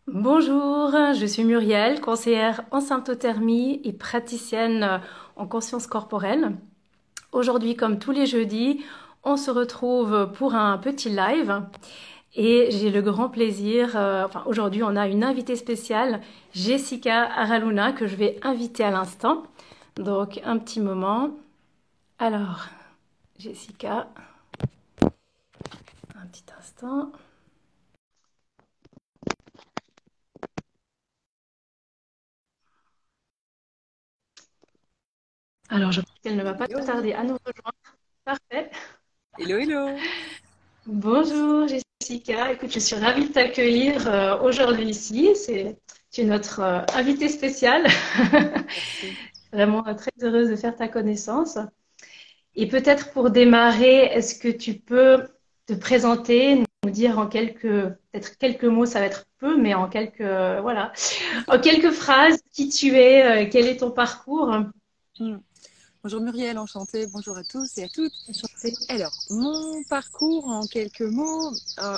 Bonjour, je suis Muriel, conseillère en symptothermie et praticienne en conscience corporelle. Aujourd'hui, comme tous les jeudis, on se retrouve pour un petit live et j'ai le grand plaisir, aujourd'hui on a une invitée spéciale, Jessica Araluna, que je vais inviter à l'instant. Donc un petit moment. Alors, Jessica, un petit instant. Alors, je pense qu'elle ne va pas Hello, tarder à nous rejoindre. Parfait. hello, hello. Bonjour Jessica, écoute, je suis ravie de t'accueillir aujourd'hui ici. Tu es notre invitée spéciale. Merci. Vraiment très heureuse de faire ta connaissance. Et peut-être pour démarrer, est-ce que tu peux te présenter, nous dire en peut-être quelques mots, ça va être peu, mais en voilà, en quelques phrases, qui tu es, quel est ton parcours? Hmm. Bonjour Muriel, enchantée. Bonjour à tous et à toutes. Enchantée. Alors, mon parcours en quelques mots.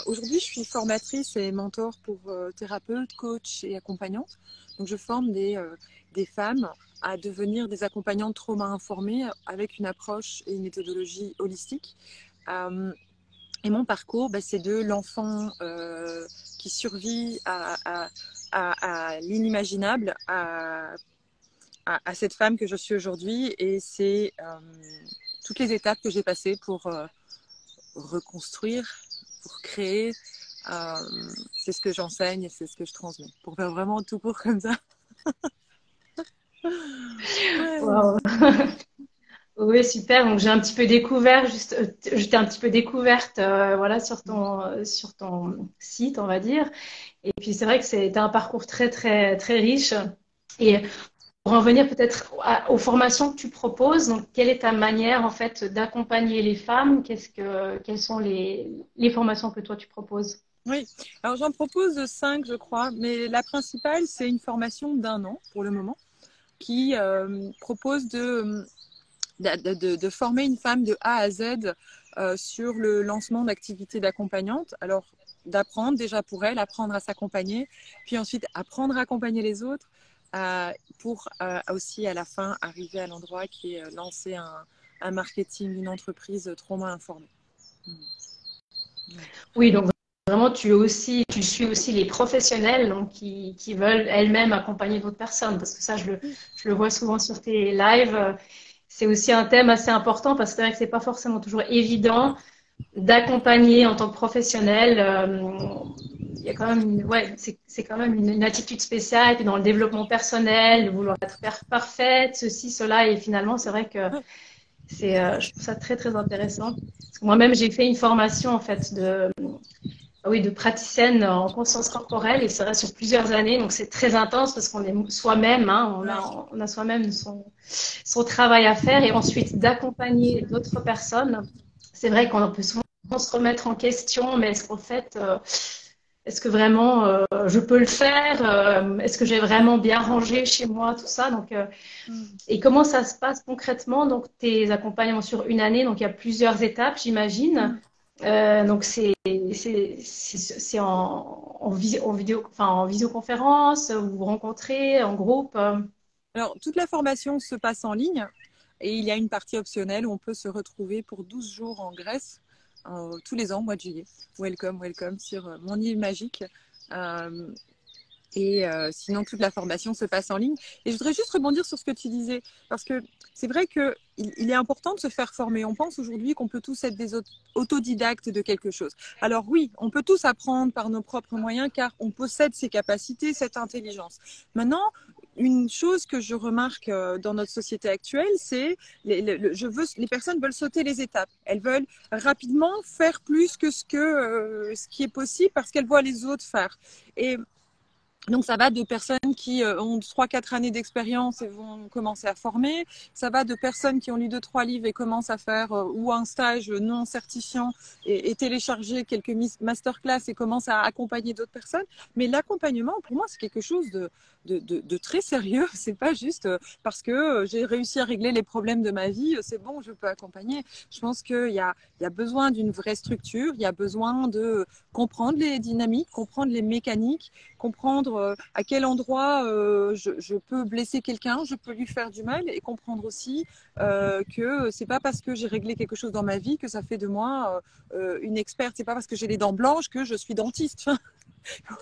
Aujourd'hui, je suis formatrice et mentor pour thérapeutes, coachs et accompagnantes. Donc, je forme des femmes à devenir des accompagnantes trauma informées avec une approche et une méthodologie holistique. Euh, et mon parcours, c'est de l'enfant qui survit à l'inimaginable, à cette femme que je suis aujourd'hui, et c'est toutes les étapes que j'ai passées pour reconstruire, pour créer. Euh, c'est ce que j'enseigne et c'est ce que je transmets. Pour faire vraiment tout court comme ça. Ouais. Wow. Oui, super. Donc j'ai un petit peu découvert, j'étais un petit peu découverte, voilà, sur ton site, on va dire. Et puis c'est vrai que c'était un parcours très, très, très riche. Et pour en venir peut-être aux formations que tu proposes, donc quelle est ta manière en fait d'accompagner les femmes? Quelles sont les formations que toi tu proposes? Oui, alors j'en propose 5, je crois, mais la principale, c'est une formation d'1 an pour le moment, qui propose de former une femme de A à Z sur le lancement d'activités d'accompagnante. Alors, d'apprendre déjà pour elle, apprendre à s'accompagner, puis ensuite apprendre à accompagner les autres pour aussi à la fin arriver à l'endroit qui est lancer un marketing, une entreprise trauma informée. Oui, donc vraiment tu suis aussi les professionnels donc, qui veulent elles-mêmes accompagner d'autres personnes parce que ça je le vois souvent sur tes lives. C'est aussi un thème assez important parce que c'est vrai que c'est pas forcément toujours évident d'accompagner en tant que professionnel. Il y a quand même c'est quand même une attitude spéciale et puis dans le développement personnel, de vouloir être parfaite, ceci, cela et finalement c'est vrai que je trouve ça très très intéressant. Parce que moi-même j'ai fait une formation en fait de praticienne en conscience corporelle et ça reste sur plusieurs années, donc c'est très intense parce qu'on est soi-même, hein, Ouais. on a soi-même son travail à faire et ensuite d'accompagner d'autres personnes. C'est vrai qu'on peut souvent se remettre en question, mais est-ce qu'en fait, est-ce que vraiment je peux le faire? Est-ce que j'ai vraiment bien rangé chez moi, tout ça? Donc, Mm. et comment ça se passe concrètement? Donc, tes accompagnements sur une année, donc il y a plusieurs étapes, j'imagine. Donc c'est en vidéo, enfin en visioconférence, vous vous rencontrez en groupe. Alors, toute la formation se passe en ligne et il y a une partie optionnelle où on peut se retrouver pour 12 jours en Grèce tous les ans, au mois de juillet. Welcome, welcome sur mon île magique. Euh, Sinon, toute la formation se passe en ligne. Et je voudrais juste rebondir sur ce que tu disais, parce que c'est vrai qu'il est important de se faire former. On pense aujourd'hui qu'on peut tous être des autodidactes de quelque chose. Alors oui, on peut tous apprendre par nos propres moyens, car on possède ces capacités, cette intelligence. Maintenant, une chose que je remarque dans notre société actuelle, c'est les personnes veulent sauter les étapes. Elles veulent rapidement faire plus que ce qui est possible parce qu'elles voient les autres faire. Et Donc, ça va de personnes qui ont 3-4 années d'expérience et vont commencer à former. Ça va de personnes qui ont lu 2-3 livres et commencent à faire ou un stage non certifiant et télécharger quelques masterclass et commencent à accompagner d'autres personnes. Mais l'accompagnement, pour moi, c'est quelque chose de très sérieux. C'est pas juste parce que j'ai réussi à régler les problèmes de ma vie, c'est bon, je peux accompagner. Je pense qu'il y a besoin d'une vraie structure. Il y a besoin de comprendre les dynamiques, comprendre les mécaniques, comprendre à quel endroit je peux blesser quelqu'un, je peux lui faire du mal, et comprendre aussi que c'est pas parce que j'ai réglé quelque chose dans ma vie que ça fait de moi une experte. C'est pas parce que j'ai les dents blanches que je suis dentiste.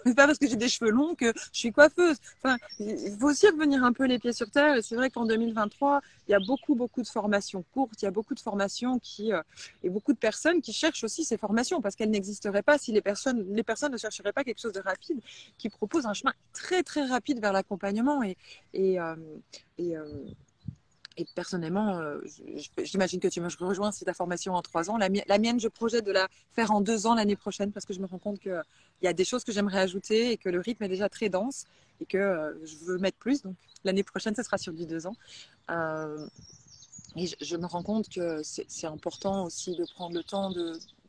C'est pas parce que j'ai des cheveux longs que je suis coiffeuse. Enfin, il faut aussi revenir un peu les pieds sur terre. Et c'est vrai qu'en 2023, il y a beaucoup, beaucoup de formations courtes. Il y a beaucoup de formations et beaucoup de personnes qui cherchent aussi ces formations parce qu'elles n'existeraient pas si les personnes ne chercheraient pas quelque chose de rapide qui propose un chemin très, très rapide vers l'accompagnement. Et, euh, et, euh, et personnellement, j'imagine que tu me rejoins si ta formation en 3 ans. La mienne, je projette de la faire en 2 ans l'année prochaine parce que je me rends compte qu'il y a des choses que j'aimerais ajouter et que le rythme est déjà très dense et que je veux mettre plus. Donc l'année prochaine, ce sera sur du 2 ans. Euh, et je me rends compte que c'est important aussi de prendre le temps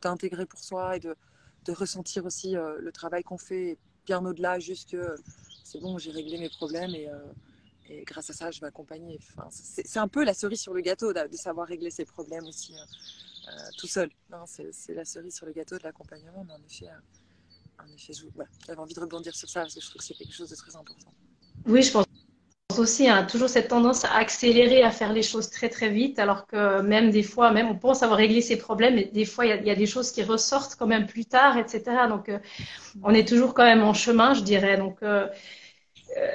d'intégrer pour soi et de ressentir aussi le travail qu'on fait bien au-delà, juste que c'est bon, j'ai réglé mes problèmes et grâce à ça, je vais accompagner. Enfin, c'est un peu la cerise sur le gâteau de savoir régler ses problèmes aussi tout seul. C'est la cerise sur le gâteau de l'accompagnement, mais en effet voilà, j'avais envie de rebondir sur ça parce que je trouve que c'est quelque chose de très important. Oui, je pense aussi, hein, toujours cette tendance à accélérer, à faire les choses très très vite, alors que même des fois, même on pense avoir réglé ses problèmes, mais des fois il y a des choses qui ressortent quand même plus tard, etc. Donc on est toujours quand même en chemin, je dirais. Donc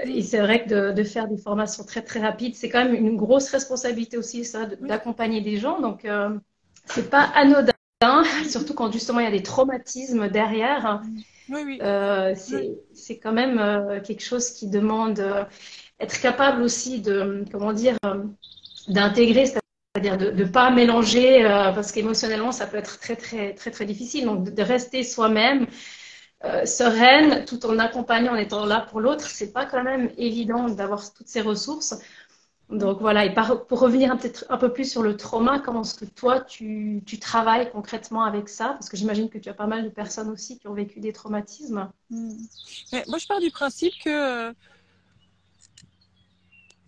et Mm. c'est vrai que de faire des formations très très rapides, c'est quand même une grosse responsabilité aussi, ça, Oui, d'accompagner des gens. Donc c'est pas anodin, surtout quand justement il y a des traumatismes derrière. oui, oui. C'est quand même quelque chose qui demande être capable aussi de, comment dire, d'intégrer, c'est-à-dire de ne pas mélanger, parce qu'émotionnellement, ça peut être très, très, très, très difficile. Donc, de rester soi-même, sereine, tout en accompagnant, en étant là pour l'autre, c'est pas quand même évident d'avoir toutes ces ressources. Oui. Donc voilà, et pour revenir peut-être un peu plus sur le trauma, comment est-ce que toi, tu travailles concrètement avec ça? Parce que j'imagine que tu as pas mal de personnes aussi qui ont vécu des traumatismes. Mm. Mais moi, je pars du principe que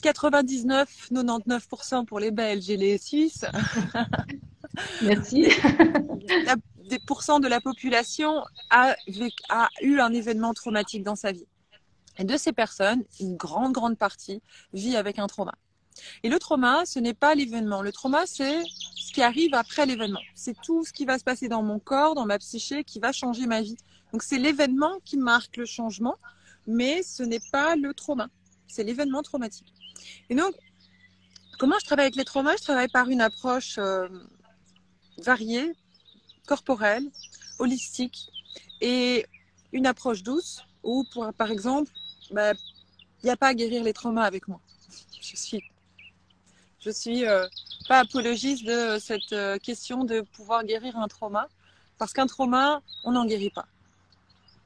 99-99% pour les Belges et les Suisses, Merci. des, des pourcents de la population a eu un événement traumatique dans sa vie. Et de ces personnes, une grande, grande partie vit avec un trauma. Et le trauma, ce n'est pas l'événement. Le trauma, c'est ce qui arrive après l'événement. C'est tout ce qui va se passer dans mon corps, dans ma psyché, qui va changer ma vie. Donc c'est l'événement qui marque le changement, mais ce n'est pas le trauma. C'est l'événement traumatique. Et donc, comment je travaille avec les traumas? Je travaille par une approche variée, corporelle, holistique et une approche douce où, par exemple, bah, il n'y a pas à guérir les traumas avec moi. Je suis pas apologiste de cette question de pouvoir guérir un trauma, parce qu'un trauma, on n'en guérit pas.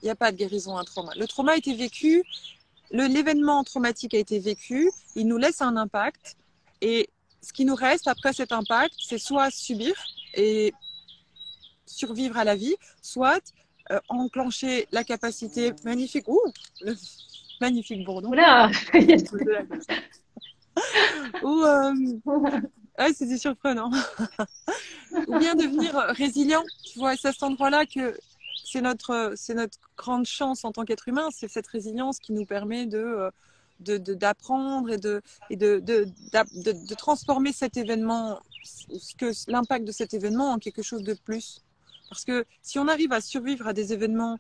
Il n'y a pas de guérison à un trauma. Le trauma a été vécu, l'événement traumatique a été vécu, il nous laisse un impact, et ce qui nous reste après cet impact, c'est soit subir et survivre à la vie, soit enclencher la capacité magnifique, le magnifique bourdon, Oula! ou c'était surprenant. Ou bien devenir résilient. Tu vois, c'est à cet endroit-là que c'est notre grande chance en tant qu'être humain, c'est cette résilience qui nous permet d'apprendre et de transformer cet événement, l'impact de cet événement en quelque chose de plus. Parce que si on arrive à survivre à des événements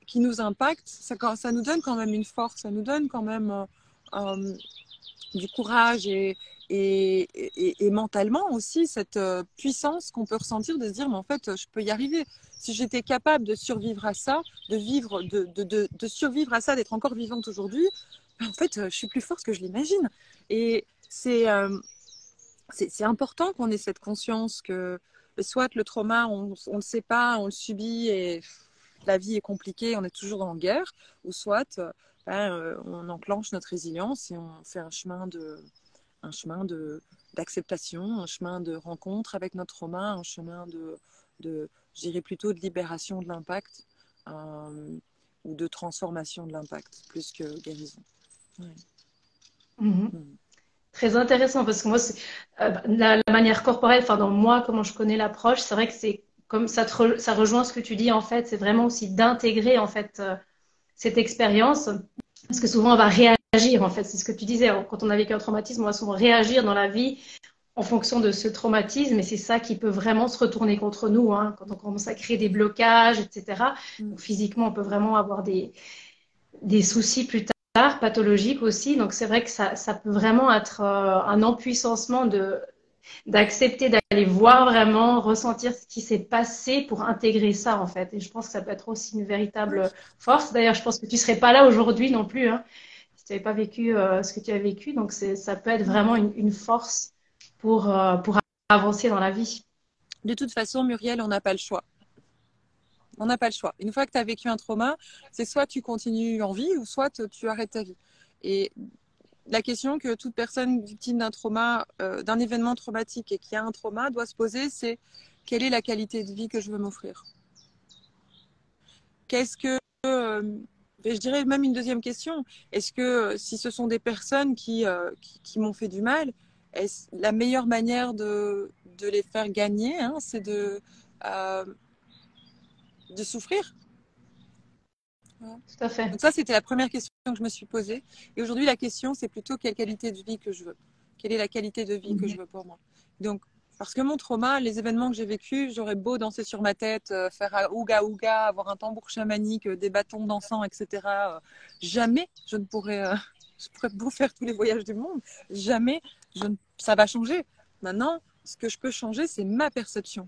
qui nous impactent, ça nous donne quand même une force, ça nous donne quand même du courage et mentalement aussi cette puissance qu'on peut ressentir de se dire mais en fait je peux y arriver. Si j'étais capable de survivre à ça, de survivre à ça, d'être encore vivante aujourd'hui, en fait je suis plus forte que je l'imagine. Et c'est important qu'on ait cette conscience que soit le trauma on le sait pas, on le subit et la vie est compliquée, on est toujours en guerre, ou soit on enclenche notre résilience et on fait un chemin d'acceptation, un chemin de rencontre avec notre trauma, un chemin je dirais plutôt de libération de l'impact ou de transformation de l'impact, plus que guérison. Ouais. Mhm. Très intéressant parce que moi, la manière corporelle, enfin dans moi, comment je connais l'approche, c'est vrai que c'est comme ça rejoint ce que tu dis en fait, c'est vraiment aussi d'intégrer en fait cette expérience parce que souvent on va réagir en fait, c'est ce que tu disais, quand on a vécu un traumatisme, on va souvent réagir dans la vie en fonction de ce traumatisme et c'est ça qui peut vraiment se retourner contre nous hein, quand on commence à créer des blocages, etc. Donc, physiquement, on peut vraiment avoir des soucis plus tard, pathologiques aussi. Donc c'est vrai que ça peut vraiment être un empuissancement d'accepter d'aller voir vraiment, ressentir ce qui s'est passé pour intégrer ça en fait. Et je pense que ça peut être aussi une véritable force. D'ailleurs, je pense que tu ne serais pas là aujourd'hui non plus hein, si tu n'avais pas vécu ce que tu as vécu. Donc ça peut être vraiment une force pour avancer dans la vie. De toute façon, Muriel, on n'a pas le choix. On n'a pas le choix. Une fois que tu as vécu un trauma, c'est soit tu continues en vie ou soit tu arrêtes ta vie. Et la question que toute personne victime d'un trauma, d'un événement traumatique et qui a un trauma doit se poser, c'est quelle est la qualité de vie que je veux m'offrir? Qu'est-ce que, je dirais même une deuxième question, est-ce que si ce sont des personnes qui m'ont fait du mal, la meilleure manière de les faire gagner, hein, c'est de souffrir? Tout à fait. Donc ça, c'était la première question que je me suis posée. Et aujourd'hui, la question, c'est plutôt quelle qualité de vie que je veux. Quelle est la qualité de vie que je veux pour moi. Donc, parce que mon trauma, les événements que j'ai vécus, j'aurais beau danser sur ma tête, faire un ouga ouga, avoir un tambour chamanique, des bâtons dansants, etc. Jamais je ne pourrais, je pourrais beau faire tous les voyages du monde. Jamais ça va changer. Maintenant, ce que je peux changer, c'est ma perception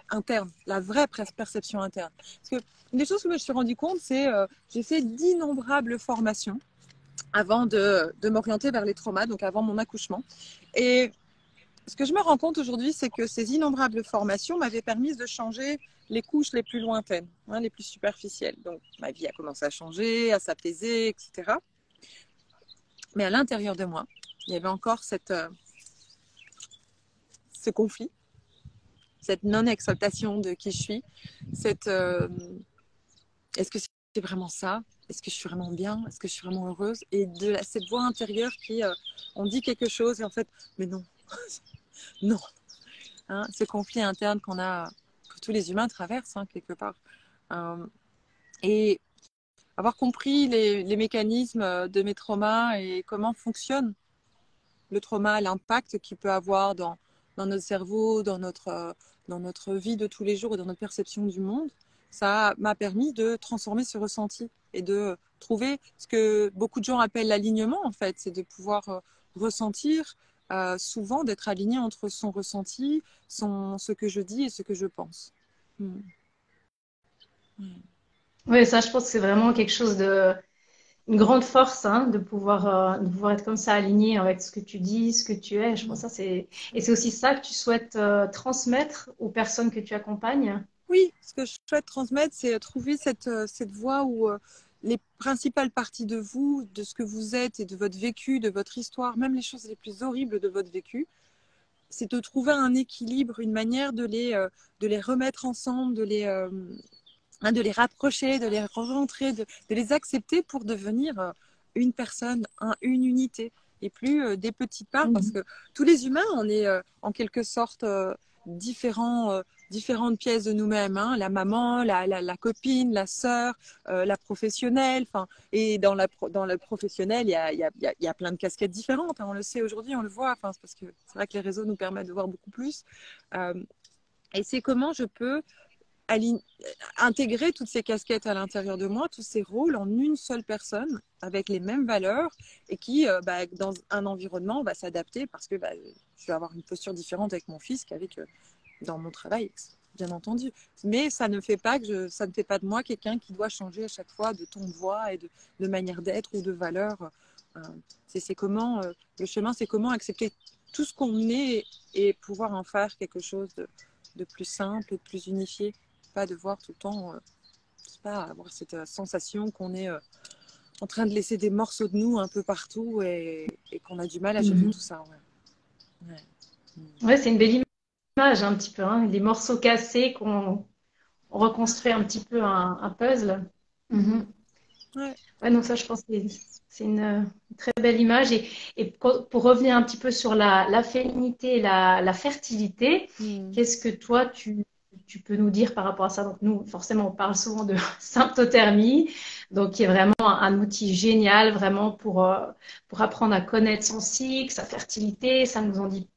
interne, la vraie perception interne. Parce que une des choses que je me suis rendu compte, c'est j'ai fait d'innombrables formations avant de m'orienter vers les traumas, donc avant mon accouchement. Et ce que je me rends compte aujourd'hui, c'est que ces innombrables formations m'avaient permis de changer les couches les plus lointaines, hein, les plus superficielles. Donc ma vie a commencé à changer, à s'apaiser, etc. Mais à l'intérieur de moi, il y avait encore ce conflit, cette non-acceptation de qui je suis, est-ce que c'est vraiment ça? Est-ce que je suis vraiment bien? Est-ce que je suis vraiment heureuse? Et cette voix intérieure qui, on dit quelque chose et en fait, mais non, non. Hein, ce conflit interne que tous les humains traversent, hein, quelque part. Et avoir compris les mécanismes de mes traumas et comment fonctionne le trauma, l'impact qu'il peut avoir dans notre cerveau, dans notre vie de tous les jours et dans notre perception du monde, ça m'a permis de transformer ce ressenti et de trouver ce que beaucoup de gens appellent l'alignement, en fait. C'est de pouvoir ressentir, souvent d'être aligné entre son ressenti, ce que je dis et ce que je pense. Oui, ça, je pense que c'est vraiment quelque chose une grande force hein, de pouvoir être comme ça aligné avec ce que tu dis, ce que tu es. Je pense que et c'est aussi ça que tu souhaites transmettre aux personnes que tu accompagnes. Oui, ce que je souhaite transmettre, c'est trouver cette voie où les principales parties de vous, de ce que vous êtes et de votre vécu, de votre histoire, même les choses les plus horribles de votre vécu, c'est de trouver un équilibre, une manière de les remettre ensemble, de les rapprocher, de les rentrer, de les accepter pour devenir une personne, une unité et plus des petites parts parce que tous les humains, on est en quelque sorte différentes pièces de nous-mêmes, hein, la maman, la copine, la sœur, la professionnelle, et dans le professionnel, il y a plein de casquettes différentes, hein, on le sait aujourd'hui, on le voit, c'est parce que c'est vrai que les réseaux nous permettent de voir beaucoup plus. Et c'est comment je peux intégrer toutes ces casquettes à l'intérieur de moi, tous ces rôles en une seule personne avec les mêmes valeurs et qui, dans un environnement, va s'adapter parce que je vais avoir une posture différente avec mon fils qu'avec dans mon travail, bien entendu. Mais ça ne fait pas ça ne fait pas de moi quelqu'un qui doit changer à chaque fois de ton de voix et de manière d'être ou de valeur. C'est comment le chemin, c'est comment accepter tout ce qu'on est et pouvoir en faire quelque chose de plus simple, de plus unifié. Pas de voir tout le temps pense pas avoir cette sensation qu'on est en train de laisser des morceaux de nous un peu partout et qu'on a du mal à gérer tout ça. Ouais. Ouais, c'est une belle image un petit peu, hein, des morceaux cassés qu'on on reconstruit un petit peu un puzzle. Ouais. Ouais, donc ça, je pense que c'est une très belle image. Et pour revenir un petit peu sur la féminité et la fertilité, Mm. qu'est-ce que toi, tu peux nous dire par rapport à ça? Donc, nous, forcément, on parle souvent de symptothermie, donc qui est vraiment un outil génial, vraiment pour apprendre à connaître son cycle, sa fertilité. Ça nous en dit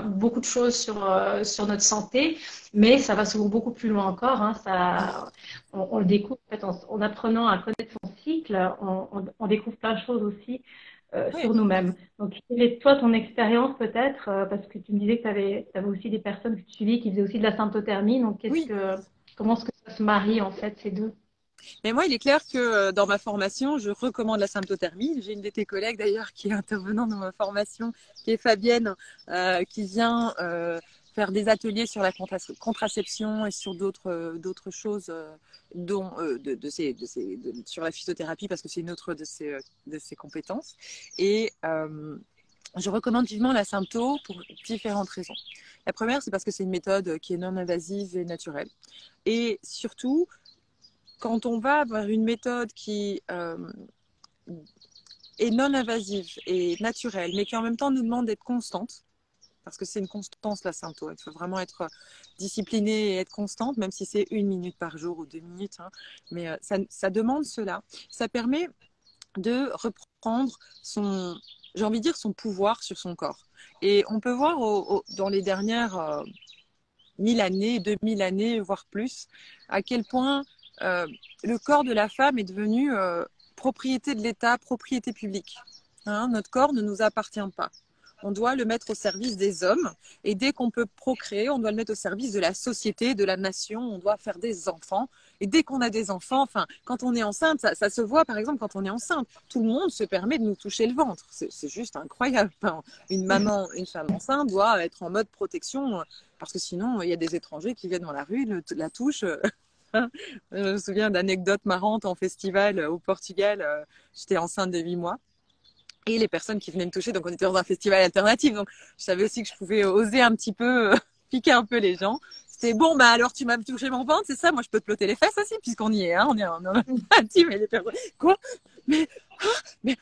beaucoup de choses sur notre santé, mais ça va souvent beaucoup plus loin encore. Hein, on le découvre en fait, en apprenant à connaître son cycle, on découvre plein de choses aussi Ouais. sur nous-mêmes. Donc, quelle est toi ton expérience peut-être, parce que tu me disais que tu avais aussi des personnes que tu suivis qui faisaient aussi de la symptothermie. Donc, Oui. comment est-ce que ça se marie en fait ces deux? Mais moi, il est clair que dans ma formation, je recommande la symptothermie. J'ai une de tes collègues d'ailleurs qui est intervenante dans ma formation, qui est Fabienne, qui vient faire des ateliers sur la contraception et sur d'autres choses dont sur la phytothérapie parce que c'est une autre de ses compétences. Et je recommande vivement la sympto pour différentes raisons. La première, c'est parce que c'est une méthode qui est non invasive et naturelle. Et surtout, quand on va vers une méthode qui est non invasive et naturelle, mais qui en même temps nous demande d'être constante, parce que c'est une constance la sympto, il faut vraiment être disciplinée et être constante, même si c'est 1 minute par jour ou 2 minutes, hein. Mais ça demande cela. Ça permet de reprendre j'ai envie de dire, son pouvoir sur son corps. Et on peut voir dans les dernières 1000 années, 2000 années, voire plus, à quel point le corps de la femme est devenu propriété de l'État, propriété publique. Hein, notre corps ne nous appartient pas. On doit le mettre au service des hommes et dès qu'on peut procréer, on doit le mettre au service de la société, de la nation, on doit faire des enfants. Et dès qu'on a des enfants, enfin, quand on est enceinte, ça se voit par exemple quand on est enceinte, tout le monde se permet de nous toucher le ventre. C'est juste incroyable. Enfin, une femme enceinte doit être en mode protection parce que sinon, il y a des étrangers qui viennent dans la rue, la touchent. Je me souviens d'anecdotes marrantes en festival au Portugal. J'étais enceinte de 8 mois. Et les personnes qui venaient me toucher, donc on était dans un festival alternatif, donc je savais aussi que je pouvais oser un petit peu piquer un peu les gens. C'était bon, bah alors tu m'as touché mon ventre, c'est ça, moi je peux te plotter les fesses aussi, puisqu'on y est, hein, on est en intime, et les personnes, quoi? Mais, mais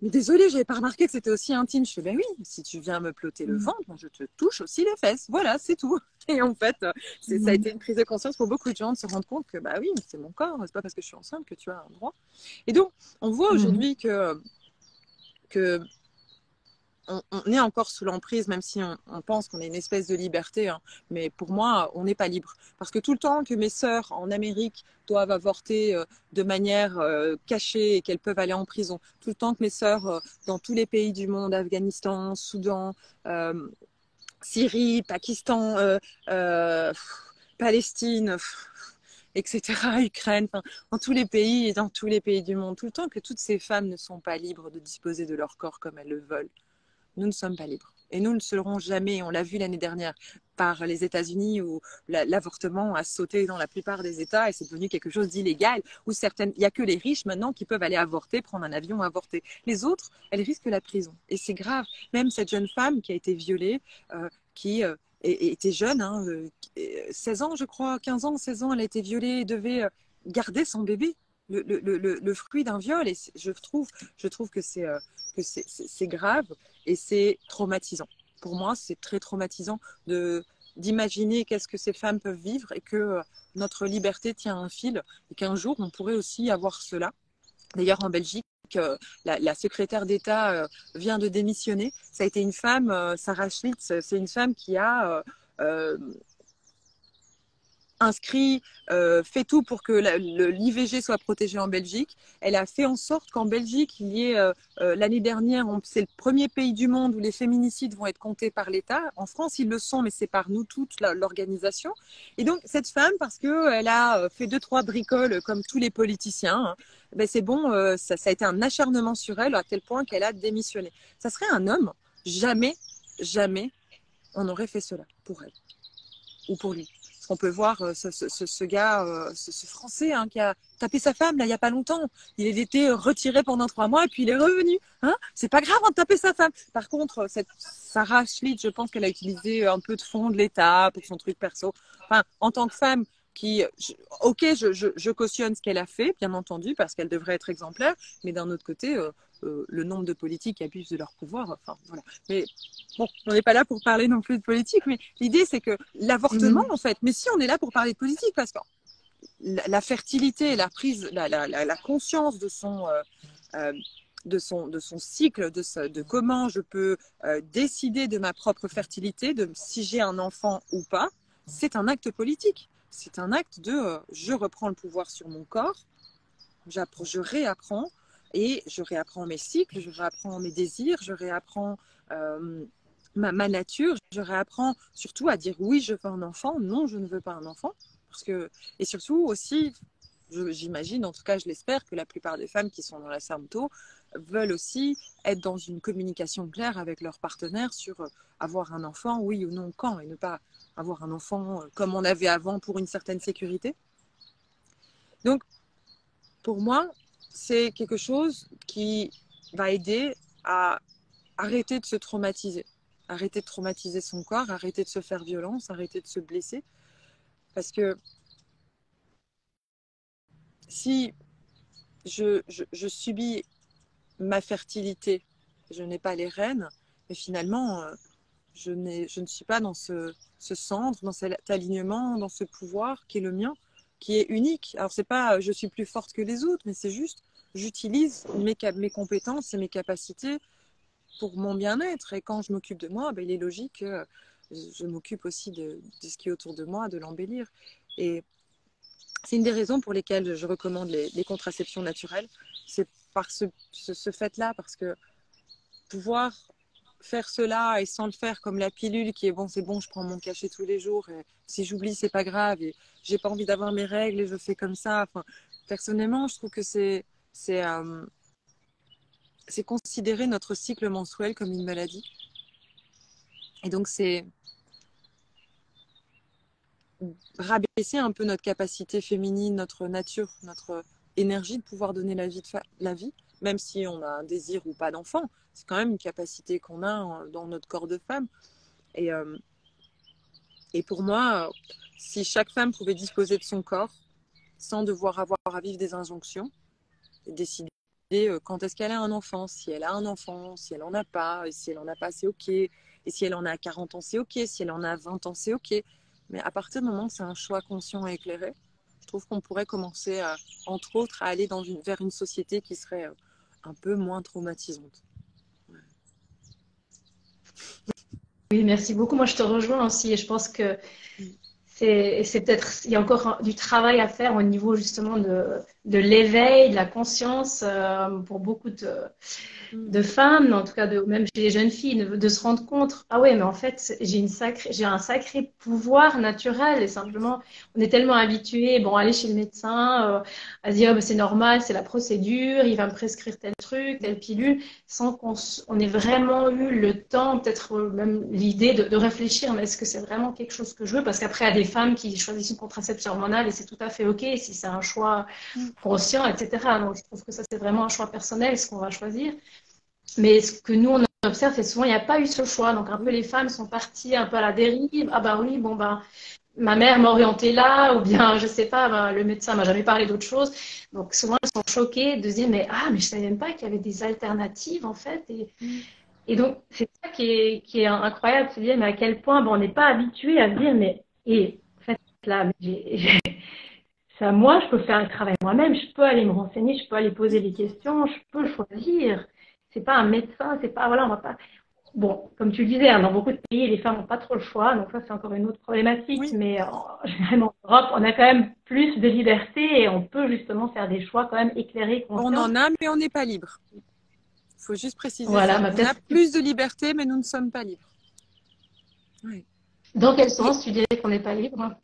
désolé, j'avais pas remarqué que c'était aussi intime. Je fais, ben oui, si tu viens me plotter le ventre, je te touche aussi les fesses, voilà, c'est tout. Et en fait, ça a été une prise de conscience pour beaucoup de gens de se rendre compte que, bah oui, c'est mon corps, c'est pas parce que je suis enceinte que tu as un droit. Et donc, on voit aujourd'hui que on est encore sous l'emprise, même si on pense qu'on a une espèce de liberté, hein. Mais pour moi, on n'est pas libre. Parce que tout le temps que mes sœurs en Amérique doivent avorter de manière cachée et qu'elles peuvent aller en prison, tout le temps que mes sœurs dans tous les pays du monde, Afghanistan, Soudan, Syrie, Pakistan, Palestine, etc., Ukraine, enfin, dans tous les pays et dans tous les pays du monde, tout le temps que toutes ces femmes ne sont pas libres de disposer de leur corps comme elles le veulent, nous ne sommes pas libres. Et nous ne serons jamais, on l'a vu l'année dernière, par les États-Unis où l'avortement a sauté dans la plupart des États et c'est devenu quelque chose d'illégal, où il n'y a que les riches maintenant qui peuvent aller avorter, prendre un avion, avorter. Les autres, elles risquent la prison. Et c'est grave. Même cette jeune femme qui a été violée, qui était jeune, hein, 16 ans je crois, 15 ans, 16 ans, elle a été violée et devait garder son bébé. Le fruit d'un viol. Et je trouve que c'est grave et c'est traumatisant. Pour moi, c'est très traumatisant d'imaginer qu'est-ce que ces femmes peuvent vivre et que notre liberté tient un fil et qu'un jour, on pourrait aussi avoir cela. D'ailleurs, en Belgique, la secrétaire d'État vient de démissionner. Ça a été une femme, Sarah Schlitz, c'est une femme qui a inscrit, fait tout pour que l'IVG soit protégée en Belgique. Elle a fait en sorte qu'en Belgique, il y ait, l'année dernière, c'est le premier pays du monde où les féminicides vont être comptés par l'État. En France, ils le sont, mais c'est par nous toute l'organisation. Et donc, cette femme, parce qu'elle a fait 2-3 bricoles comme tous les politiciens, hein, ben c'est bon, ça a été un acharnement sur elle à tel point qu'elle a démissionné. Ça serait un homme, jamais on aurait fait cela pour elle ou pour lui. Parce On peut voir ce gars, ce Français hein, qui a tapé sa femme là il y a pas longtemps. Il était retiré pendant 3 mois et puis il est revenu. Hein, c'est pas grave de taper sa femme. Par contre, cette Sarah Schlitt, je pense qu'elle a utilisé un peu de fonds de l'État pour son truc perso. Enfin, en tant que femme je cautionne ce qu'elle a fait, bien entendu, parce qu'elle devrait être exemplaire, mais d'un autre côté, le nombre de politiques qui abusent de leur pouvoir, enfin voilà. Mais bon, on n'est pas là pour parler non plus de politique, mais l'idée c'est que l'avortement, en fait, mais si on est là pour parler de politique, parce que la fertilité, la prise, la conscience de son cycle, de comment je peux décider de ma propre fertilité, de si j'ai un enfant ou pas, c'est un acte politique. C'est un acte de je reprends le pouvoir sur mon corps, je réapprends et je réapprends mes cycles, je réapprends mes désirs, je réapprends ma nature, je réapprends surtout à dire oui, je veux un enfant, non, je ne veux pas un enfant. Et surtout aussi, j'imagine, en tout cas je l'espère, que la plupart des femmes qui sont dans la Samto veulent aussi être dans une communication claire avec leur partenaire sur avoir un enfant, oui ou non, quand, et ne pas avoir un enfant comme on avait avant pour une certaine sécurité. Donc, pour moi, c'est quelque chose qui va aider à arrêter de se traumatiser, arrêter de traumatiser son corps, arrêter de se faire violence, arrêter de se blesser. Parce que si je subis ma fertilité, je n'ai pas les rênes, mais finalement, je ne suis pas dans ce centre, dans cet alignement, dans ce pouvoir qui est le mien, qui est unique. Alors, c'est pas je suis plus forte que les autres, mais c'est juste j'utilise mes compétences et mes capacités pour mon bien-être. Et quand je m'occupe de moi, ben, il est logique que je m'occupe aussi de ce qui est autour de moi, de l'embellir. Et c'est une des raisons pour lesquelles je recommande les contraceptions naturelles. C'est par ce fait-là, parce que pouvoir faire cela et sans le faire comme la pilule qui est bon, c'est bon, je prends mon cachet tous les jours et si j'oublie, c'est pas grave et j'ai pas envie d'avoir mes règles et je fais comme ça. Enfin, personnellement, je trouve que c'est considérer notre cycle menstruel comme une maladie. Et donc, c'est rabaisser un peu notre capacité féminine, notre nature, notre énergie de pouvoir donner la vie, même si on a un désir ou pas d'enfant. C'est quand même une capacité qu'on a dans notre corps de femme. Et pour moi, si chaque femme pouvait disposer de son corps sans devoir avoir à vivre des injonctions, et décider quand est-ce qu'elle a un enfant, si elle a un enfant, si elle en a pas, et si elle en a pas, c'est OK. Et si elle en a 40 ans, c'est OK. Si elle en a 20 ans, c'est OK. Mais à partir du moment où c'est un choix conscient et éclairé, je trouve qu'on pourrait commencer, entre autres, à aller vers une société qui serait un peu moins traumatisante. Oui, merci beaucoup. Moi, je te rejoins aussi et je pense que c'est peut-être, il y a encore du travail à faire au niveau justement de l'éveil, de la conscience pour beaucoup de femmes, en tout cas même chez les jeunes filles, de se rendre compte, ah ouais, mais en fait, j'ai un sacré pouvoir naturel et simplement, on est tellement habitué, bon, aller chez le médecin, à se dire, oh, bah, c'est normal, c'est la procédure, il va me prescrire tel truc, telle pilule, sans qu'on ait vraiment eu le temps, peut-être même l'idée de réfléchir, mais est-ce que c'est vraiment quelque chose que je veux? Parce qu'après, il y a des femmes qui choisissent une contraception hormonale et c'est tout à fait OK si c'est un choix conscient, etc. Donc, je trouve que ça, c'est vraiment un choix personnel, ce qu'on va choisir. Mais ce que nous, on observe, c'est souvent, il n'y a pas eu ce choix. Donc, un peu, les femmes sont parties un peu à la dérive. Ah ben oui, bon, ben, ma mère m'a orientée là, ou bien, je sais pas, ben, le médecin m'a jamais parlé d'autre chose. Donc, souvent, elles sont choquées de se dire, mais je savais même pas qu'il y avait des alternatives, en fait. Et donc, c'est ça qui est incroyable, de se dire, mais à quel point, on n'est pas habitué à se dire, mais, en fait, là, ça, moi, je peux faire le travail moi-même, je peux aller me renseigner, je peux aller poser des questions, je peux choisir. C'est pas un médecin, c'est pas, voilà, on va pas. Bon, comme tu le disais, dans beaucoup de pays, les femmes n'ont pas trop le choix, donc ça, c'est encore une autre problématique, Oui. mais généralement en Europe, on a quand même plus de liberté et on peut justement faire des choix quand même éclairés, conscients. On en a, mais on n'est pas libre. Il faut juste préciser voilà, ça. On a plus de liberté, mais nous ne sommes pas libres. Oui. Dans quel sens tu dirais qu'on n'est pas libre?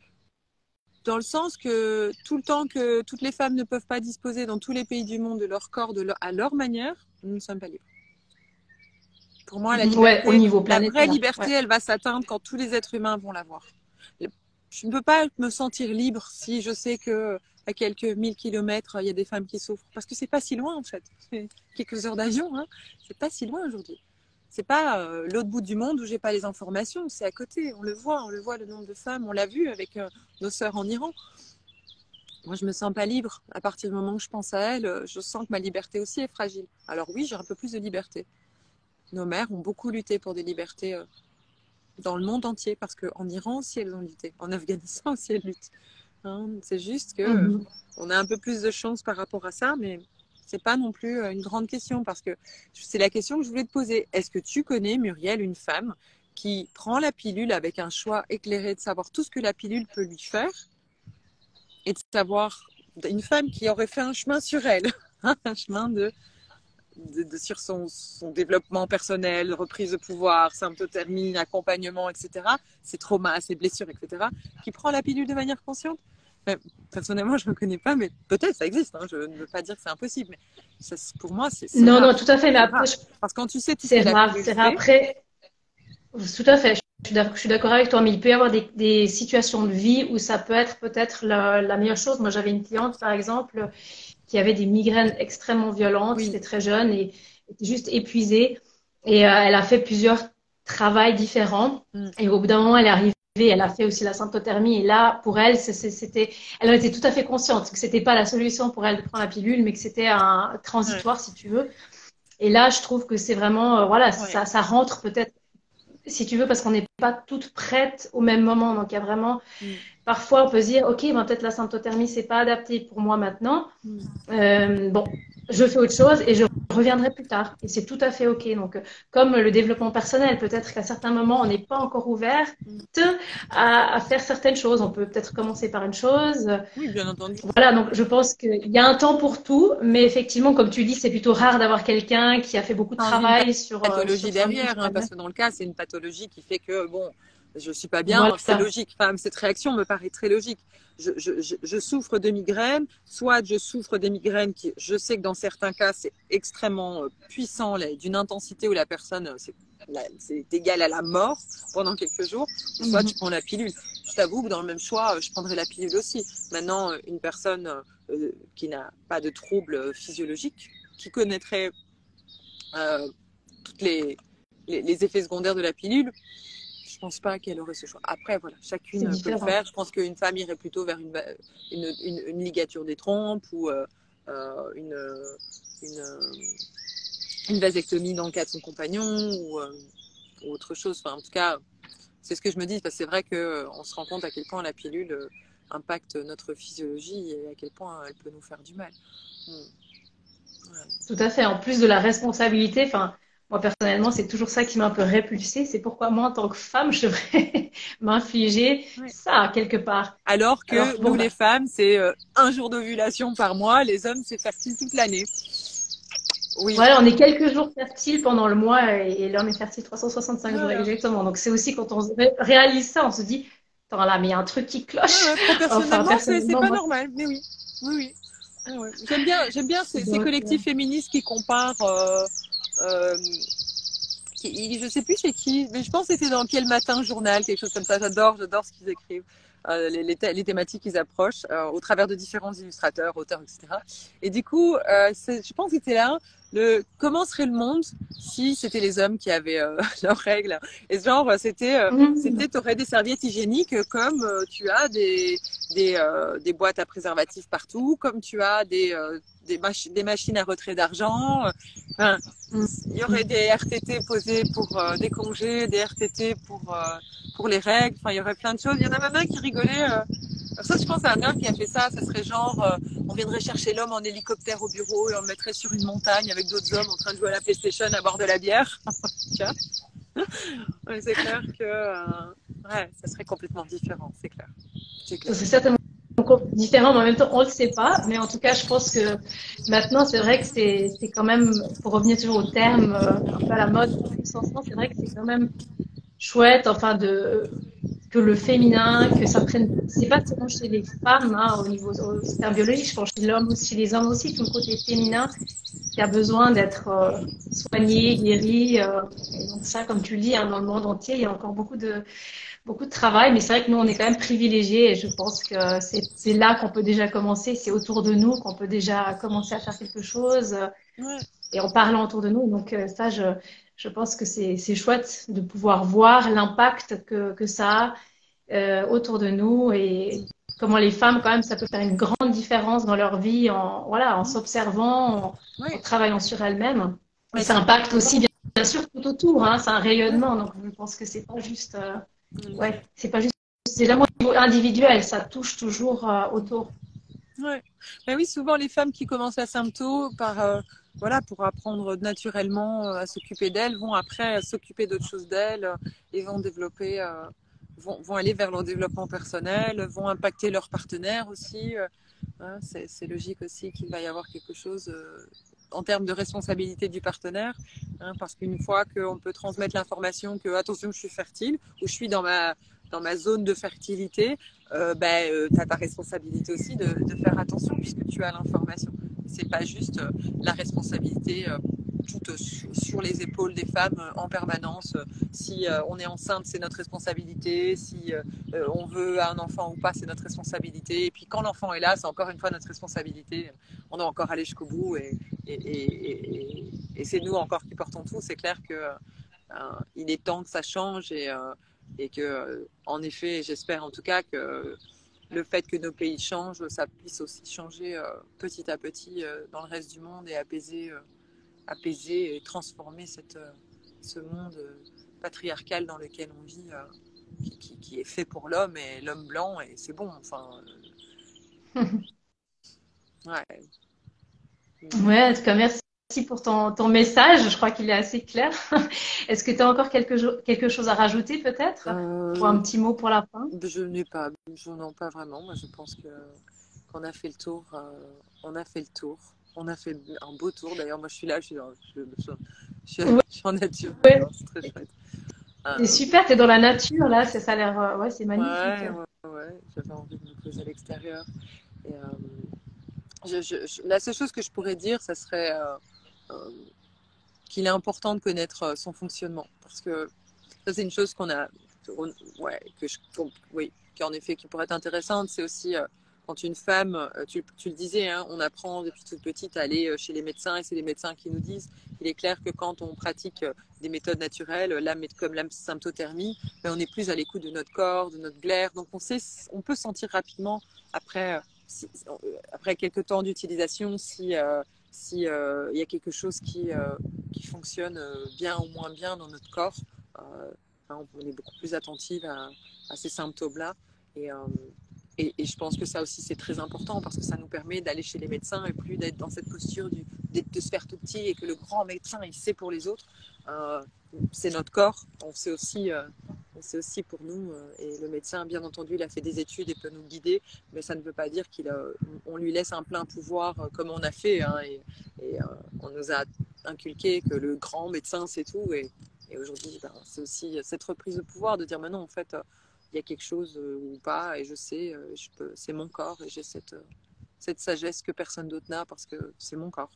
Dans le sens que tout le temps que toutes les femmes ne peuvent pas disposer dans tous les pays du monde de leur corps à leur manière, nous ne sommes pas libres. Pour moi, la liberté, au niveau la vraie planétaire, liberté, elle va s'atteindre quand tous les êtres humains vont l'avoir. je ne peux pas me sentir libre si je sais que à quelques 1000 kilomètres, il y a des femmes qui souffrent. Parce que c'est pas si loin, en fait. C'est quelques heures d'avion, hein. C'est pas si loin aujourd'hui. C'est pas l'autre bout du monde où j'ai pas les informations. C'est à côté. On le voit le nombre de femmes. On l'a vu avec nos sœurs en Iran. Moi, je me sens pas libre. À partir du moment où je pense à elles, je sens que ma liberté aussi est fragile. Alors oui, j'ai un peu plus de liberté. Nos mères ont beaucoup lutté pour des libertés dans le monde entier, parce qu'en Iran aussi, elles ont lutté. En Afghanistan aussi, elles luttent. Hein, c'est juste que on a un peu plus de chance par rapport à ça, mais c'est pas non plus une grande question, parce que c'est la question que je voulais te poser. Est-ce que tu connais, Muriel, une femme qui prend la pilule avec un choix éclairé de savoir tout ce que la pilule peut lui faire, et de savoir une femme qui aurait fait un chemin sur elle, un chemin sur son développement personnel, reprise de pouvoir, symptothermie, accompagnement, etc., ses traumas, ses blessures, etc., qui prend la pilule de manière consciente? Personnellement, je ne connais pas, mais peut-être ça existe. Hein, je ne veux pas dire que c'est impossible, mais ça, pour moi, c'est Non, rare. non, tout à fait. Mais après, Parce que quand tu sais tout ce c'est que la rare. pilule C'est rare. fait, Après, tout à fait. Je suis d'accord avec toi, mais il peut y avoir des situations de vie où ça peut être peut-être la meilleure chose. Moi, j'avais une cliente, par exemple, qui avait des migraines extrêmement violentes. oui, C'était très jeune et était juste épuisée. Et elle a fait plusieurs travails différents. Et au bout d'un moment, elle est arrivée. Elle a fait aussi la symptothermie. Et là, pour elle, elle en était tout à fait consciente que c'était pas la solution pour elle de prendre la pilule, mais que c'était un transitoire, si tu veux. Et là, je trouve que c'est vraiment, voilà, ça rentre peut-être, si tu veux, parce qu'on n'est pas toutes prêtes au même moment. Donc, il y a vraiment, parfois, on peut se dire, OK, ben, peut-être la symptothermie, c'est pas adapté pour moi maintenant. Bon, je fais autre chose et je reviendrai plus tard. Et c'est tout à fait OK. Donc, comme le développement personnel, peut-être qu'à certains moments, on n'est pas encore ouvert à faire certaines choses. On peut peut-être commencer par une chose. oui, bien entendu. Voilà, donc je pense qu'il y a un temps pour tout, mais effectivement, comme tu dis, c'est plutôt rare d'avoir quelqu'un qui a fait beaucoup de travail sur Pathologie derrière, hein, parce que dans le cas, c'est une pathologie qui fait que, bon, je suis pas bien, voilà. c'est logique. Enfin, cette réaction me paraît très logique. Je souffre de migraines, soit je souffre des migraines qui, je sais que dans certains cas, c'est extrêmement puissant, d'une intensité où la personne, c'est égal à la mort pendant quelques jours, soit tu prends la pilule. Je t'avoue que dans le même choix, je prendrais la pilule aussi. Maintenant, une personne qui n'a pas de troubles physiologiques, qui connaîtrait tous les effets secondaires de la pilule, je pense pas qu'elle aurait ce choix. Après, voilà, chacune peut le faire. Je pense qu'une femme irait plutôt vers une ligature des trompes ou une vasectomie dans le cas de son compagnon ou autre chose. Enfin, en tout cas, c'est ce que je me dis, parce que c'est vrai qu'on se rend compte à quel point la pilule impacte notre physiologie et à quel point elle peut nous faire du mal. Tout à fait. En plus de la responsabilité, enfin, moi personnellement, c'est toujours ça qui m'a un peu répulsée. C'est pourquoi moi, en tant que femme, je devrais m'infliger ça quelque part. Alors que nous, les femmes, c'est un jour d'ovulation par mois. Les hommes, c'est fertile toute l'année. Oui. Voilà, on est quelques jours fertiles pendant le mois et l'homme est fertile 365 jours exactement. Donc c'est aussi quand on réalise ça, on se dit, attends là, mais il y a un truc qui cloche. Personnellement, c'est pas normal. Mais oui, oui. Ouais. J'aime bien ces collectifs féministes qui comparent. Je sais plus c'est qui, mais je pense que c'était dans Quel Matin Journal, quelque chose comme ça. J'adore ce qu'ils écrivent, les thématiques qu'ils approchent au travers de différents illustrateurs, auteurs, etc. Et du coup, je pense que c'était là comment serait le monde si c'était les hommes qui avaient leurs règles. Et genre, t'aurais des serviettes hygiéniques comme tu as des boîtes à préservatifs partout, comme tu as des machines à retrait d'argent. Enfin, il y aurait des RTT posés pour des congés, des RTT pour les règles. Enfin, il y aurait plein de choses. Il y en a même un qui rigolait. Ça, je pense à un homme qui a fait ça. Ça serait genre, on viendrait chercher l'homme en hélicoptère au bureau et on le mettrait sur une montagne avec d'autres hommes en train de jouer à la PlayStation, à boire de la bière. Tu vois, ouais, c'est clair que ça serait complètement différent. C'est clair. C'est certainement différent, mais en même temps, on le sait pas. Mais en tout cas, je pense que maintenant, c'est vrai que c'est quand même, pour revenir toujours au terme, un peu à la mode, c'est vrai que c'est quand même chouette, enfin, que le féminin, que ça prenne, c'est pas seulement chez les femmes, hein, au niveau terme biologique, je pense chez l'homme aussi, chez les hommes aussi, tout le côté féminin qui a besoin d'être soigné, guéri. Et donc ça, comme tu le dis, hein, dans le monde entier, il y a encore beaucoup de beaucoup de travail, mais c'est vrai que nous, on est quand même privilégiés et je pense que c'est là qu'on peut déjà commencer, c'est autour de nous qu'on peut déjà commencer à faire quelque chose Ouais, et en parlant autour de nous. Donc ça, je pense que c'est chouette de pouvoir voir l'impact que ça a autour de nous et comment les femmes, quand même, ça peut faire une grande différence dans leur vie en s'observant, en ouais, travaillant sur elles-mêmes. Et ouais, ça c'est impacte important. aussi, bien sûr, tout autour, hein, c'est un Ouais. rayonnement. Donc, je pense que c'est pas juste, ouais, c'est pas juste, c'est jamais au niveau individuel, ça touche toujours autour. Ouais. Ben oui, souvent les femmes qui commencent la sympto voilà, pour apprendre naturellement à s'occuper d'elles, vont après s'occuper d'autres choses d'elles et vont développer, vont aller vers leur développement personnel, vont impacter leur partenaire aussi. Hein, c'est logique aussi qu'il va y avoir quelque chose en termes de responsabilité du partenaire, hein, parce qu'une fois qu'on peut transmettre l'information que attention, je suis fertile ou je suis dans ma zone de fertilité, tu as ta responsabilité aussi de faire attention puisque tu as l'information. C'est pas juste la responsabilité toute sur les épaules des femmes en permanence. Si on est enceinte, c'est notre responsabilité. Si on veut un enfant ou pas, c'est notre responsabilité. Et puis quand l'enfant est là, c'est encore une fois notre responsabilité. On doit encore aller jusqu'au bout et c'est nous encore qui portons tout. C'est clair que il est temps que ça change et que, en effet, j'espère en tout cas que le fait que nos pays changent, ça puisse aussi changer petit à petit dans le reste du monde et apaiser et transformer ce monde patriarcal dans lequel on vit, qui est fait pour l'homme et l'homme blanc, et c'est bon. Enfin, ouais. Ouais, en tout cas, merci pour ton message. Je crois qu'il est assez clair. Est-ce que tu as encore quelque chose à rajouter peut-être? Ou Euh, un petit mot pour la fin? je n'en pas vraiment. Moi, je pense que qu'on a fait le tour. On a fait le tour. On a fait un beau tour. D'ailleurs, moi, je suis là. Ouais, Je suis en nature. ouais. C'est très chouette. C'est Euh, super, tu es dans la nature là, ça a l'air, ouais, c'est magnifique. ouais. J'avais envie de me poser à l'extérieur. Et, la seule chose que je pourrais dire, ça serait euh, qu'il est important de connaître son fonctionnement. Parce que ça, c'est une chose ouais, oui, qui en effet qui pourrait être intéressante. C'est aussi quand une femme, tu le disais, hein, on apprend depuis toute petite à aller chez les médecins et c'est les médecins qui nous disent. Il est clair que quand on pratique des méthodes naturelles, comme la symptothermie, ben, on est plus à l'écoute de notre corps, de notre glaire. Donc on peut sentir rapidement après, après quelques temps d'utilisation si il y a quelque chose qui fonctionne bien ou moins bien dans notre corps. Euh, on est beaucoup plus attentive à ces symptômes-là. Et, euh, et je pense que ça aussi, c'est très important parce que ça nous permet d'aller chez les médecins et plus d'être dans cette posture de se faire tout petit et que le grand médecin, il sait pour les autres. Euh, c'est notre corps. On sait aussi pour nous. Et le médecin, bien entendu, il a fait des études et peut nous guider, mais ça ne veut pas dire qu'on lui laisse un plein pouvoir comme on a fait. Hein, et on nous a inculqué que le grand médecin, c'est tout. Et aujourd'hui, ben, c'est aussi cette reprise de pouvoir de dire maintenant, en fait, il y a quelque chose ou pas, et je sais, c'est mon corps, et j'ai cette sagesse que personne d'autre n'a parce que c'est mon corps.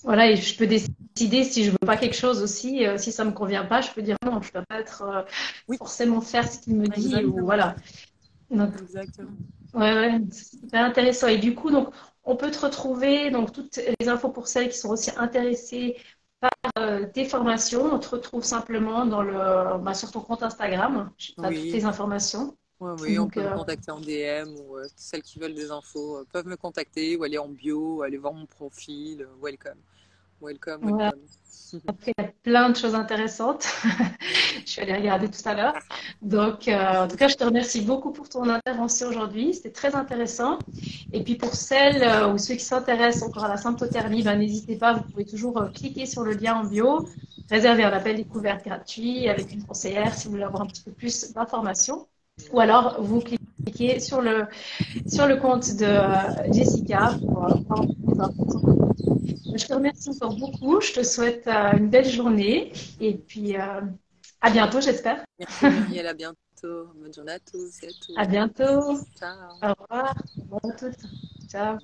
Voilà, et je peux décider si je veux pas quelque chose aussi, si ça me convient pas, je peux dire non, je dois pas être Oui, forcément faire ce qu'il me dit ou exactement. voilà. Donc, Exactement. ouais, c'est super intéressant. Et du coup, donc, on peut te retrouver, donc toutes les infos pour celles qui sont aussi intéressées tes formations, on te retrouve simplement sur ton compte Instagram. Tu as toutes Oui, les informations. oui, on Donc, peut me contacter en DM ou celles qui veulent des infos peuvent me contacter ou aller en bio, ou aller voir mon profil. Welcome, welcome, voilà. welcome. Après, il y a plein de choses intéressantes. Je suis allée regarder tout à l'heure. Donc, en tout cas, je te remercie beaucoup pour ton intervention aujourd'hui. C'était très intéressant. Et puis, pour celles ou ceux qui s'intéressent encore à la symptothermie, ben, n'hésitez pas, vous pouvez toujours cliquer sur le lien en bio, réserver un appel découverte gratuit avec une conseillère si vous voulez avoir un petit peu plus d'informations. Ou alors, vous cliquez sur le compte de Jessica pour avoir plus d'infos de son côté. Je te remercie encore beaucoup. Je te souhaite une belle journée et puis à bientôt, j'espère. Merci Muriel, à bientôt. Bonne journée à tous et à À toutes. bientôt. Ciao. Au revoir. Au revoir à toutes. Ciao.